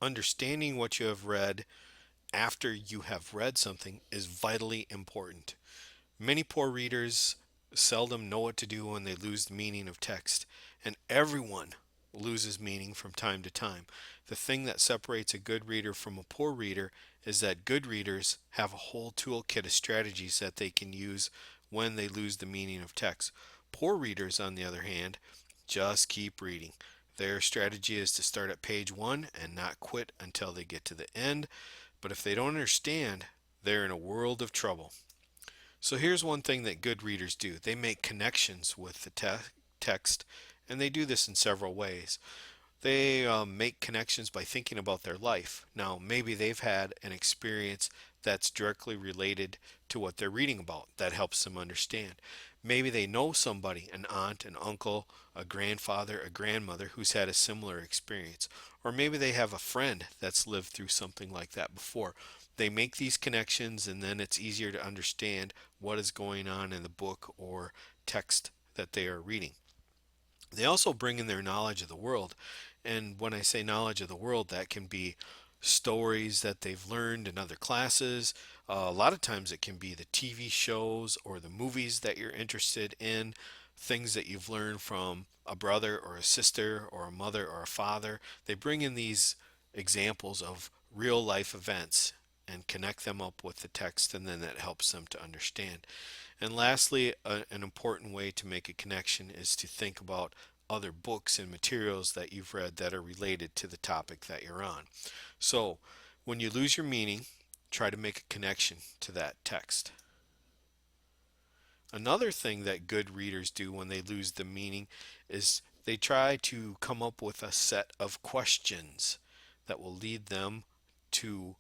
understanding what you have read after you have read something is vitally important. Many poor readers seldom know what to do when they lose the meaning of text, and everyone loses meaning from time to time. The thing that separates a good reader from a poor reader is that good readers have a whole toolkit of strategies that they can use when they lose the meaning of text. Poor readers, on the other hand, just keep reading. Their strategy is to start at page 1 and not quit until they get to the end, but if they don't understand, they're in a world of trouble. So here's one thing that good readers do: they make connections with the text, and they do this in several ways. They make connections by thinking about their life. Now, maybe they've had an experience that's directly related to what they're reading about that helps them understand. Maybe they know somebody, an aunt, an uncle, a grandfather, a grandmother who's had a similar experience. Or maybe they have a friend that's lived through something like that before. They make these connections, and then it's easier to understand what is going on in the book or text that they are reading. They also bring in their knowledge of the world. And when I say knowledge of the world, that can be stories that they've learned in other classes. A lot of times it can be the TV shows or the movies that you're interested in, things that you've learned from a brother or a sister or a mother or a father. They bring in these examples of real life events and connect them up with the text, and then that helps them to understand. And lastly, an important way to make a connection is to think about other books and materials that you've read that are related to the topic that you're on. So, when you lose your meaning, try to make a connection to that text. Another thing that good readers do when they lose the meaning is they try to come up with a set of questions that will lead them to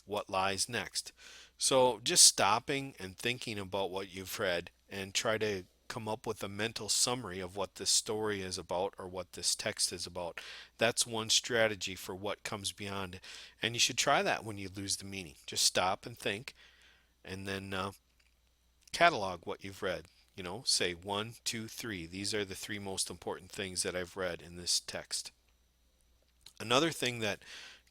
what lies next. So just stopping and thinking about what you've read and try to come up with a mental summary of what this story is about or what this text is about. That's one strategy for what comes beyond. And you should try that when you lose the meaning. Just stop and think, and then catalog what you've read. Say one, two, three. These are the three most important things that I've read in this text. Another thing that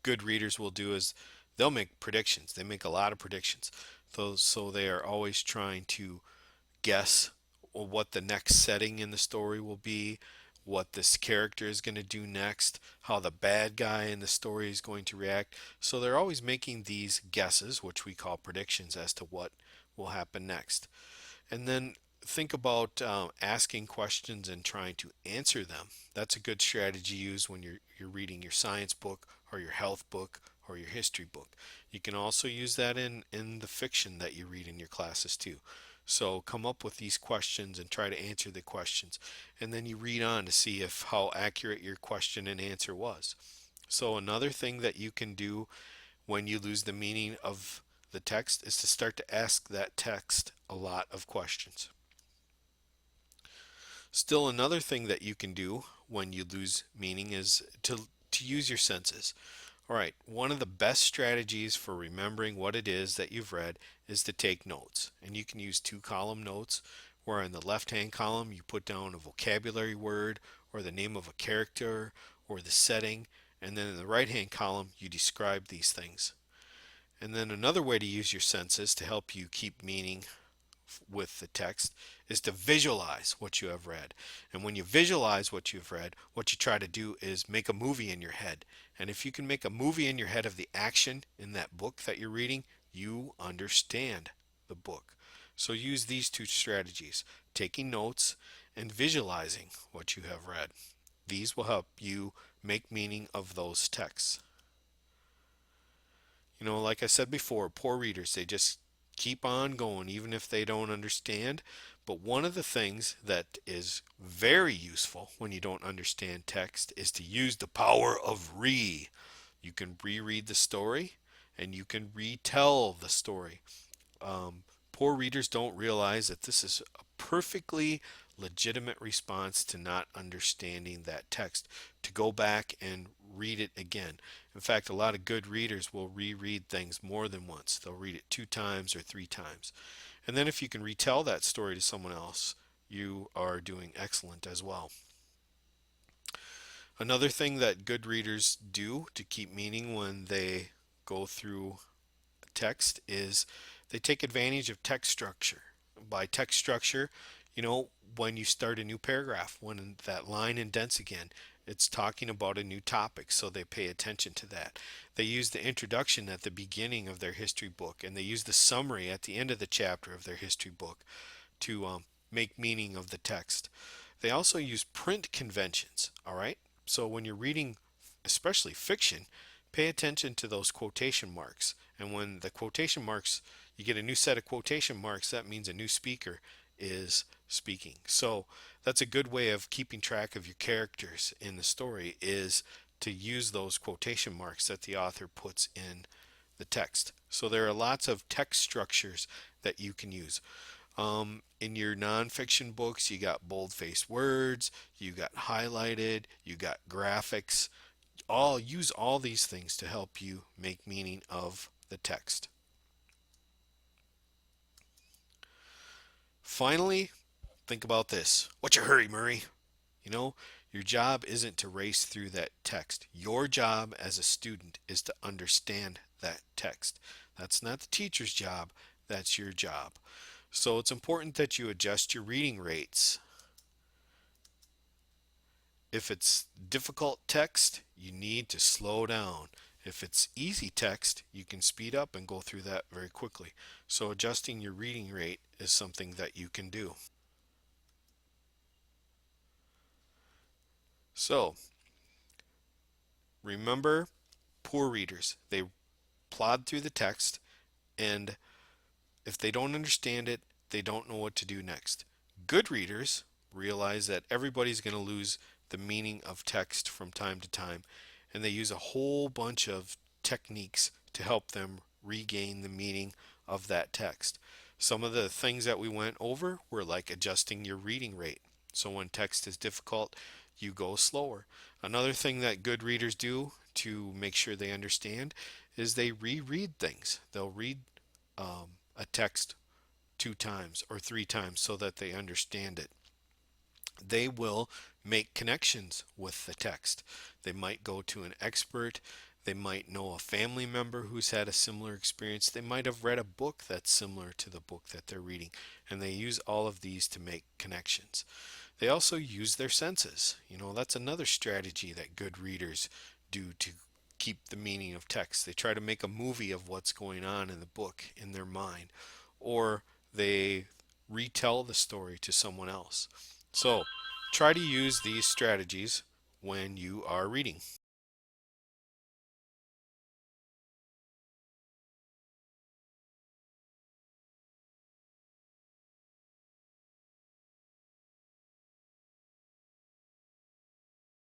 good readers will do is they'll make predictions. They make a lot of predictions. So they are always trying to guess what the next setting in the story will be, what this character is going to do next, how the bad guy in the story is going to react. So they're always making these guesses, which we call predictions, as to what will happen next. And then think about asking questions and trying to answer them. That's a good strategy used when you're reading your science book or your health book or your history book. You can also use that in the fiction that you read in your classes too. So come up with these questions and try to answer the questions. And then you read on to see if how accurate your question and answer was. So another thing that you can do when you lose the meaning of the text is to start to ask that text a lot of questions. Still, another thing that you can do when you lose meaning is to use your senses. All right, one of the best strategies for remembering what it is that you've read is to take notes. And you can use two-column notes, where in the left-hand column you put down a vocabulary word or the name of a character or the setting, and then in the right-hand column you describe these things. And then another way to use your senses to help you keep meaning with the text is to visualize what you have read. And when you visualize what you've read, what you try to do is make a movie in your head. And if you can make a movie in your head of the action in that book that you're reading, you understand the book. So use these two strategies: taking notes and visualizing what you have read. These will help you make meaning of those texts. Like I said before, poor readers, they just keep on going even if they don't understand. But one of the things that is very useful when you don't understand text is to use the power of re. You can reread the story and you can retell the story. Poor readers don't realize that this is a perfectly legitimate response to not understanding that text, to go back and read it again. In fact, a lot of good readers will reread things more than once. They'll read it 2 times or 3 times. And then if you can retell that story to someone else, you are doing excellent as well. Another thing that good readers do to keep meaning when they go through text is they take advantage of text structure. By text structure, you know, when you start a new paragraph, when that line indents again, it's talking about a new topic, so they pay attention to that. They use the introduction at the beginning of their history book, and they use the summary at the end of the chapter of their history book to make meaning of the text. They also use print conventions, all right? So when you're reading, especially fiction, pay attention to those quotation marks. And when the quotation marks, you get a new set of quotation marks, that means a new speaker is speaking. So that's a good way of keeping track of your characters in the story is to use those quotation marks that the author puts in the text. So there are lots of text structures that you can use. In your nonfiction books, you got bold-faced words, you got highlighted, you got graphics. All use all these things to help you make meaning of the text. Finally, think about this. What's your hurry, Murray? You know, your job isn't to race through that text. Your job as a student is to understand that text. That's not the teacher's job, that's your job. So it's important that you adjust your reading rates. If it's difficult text, you need to slow down. If it's easy text, you can speed up and go through that very quickly. So adjusting your reading rate is something that you can do. So remember, poor readers, they plod through the text, and if they don't understand it, they don't know what to do next. Good readers realize that everybody's going to lose the meaning of text from time to time, and they use a whole bunch of techniques to help them regain the meaning of that text. Some of the things that we went over were like adjusting your reading rate. So when text is difficult, you go slower. Another thing that good readers do to make sure they understand is they reread things. They'll read a text 2 times or 3 times so that they understand it. They will make connections with the text. They might go to an expert. They might know a family member who's had a similar experience. They might have read a book that's similar to the book that they're reading. And they use all of these to make connections. They also use their senses. You know, that's another strategy that good readers do to keep the meaning of text. They try to make a movie of what's going on in the book in their mind, or they retell the story to someone else. So try to use these strategies when you are reading.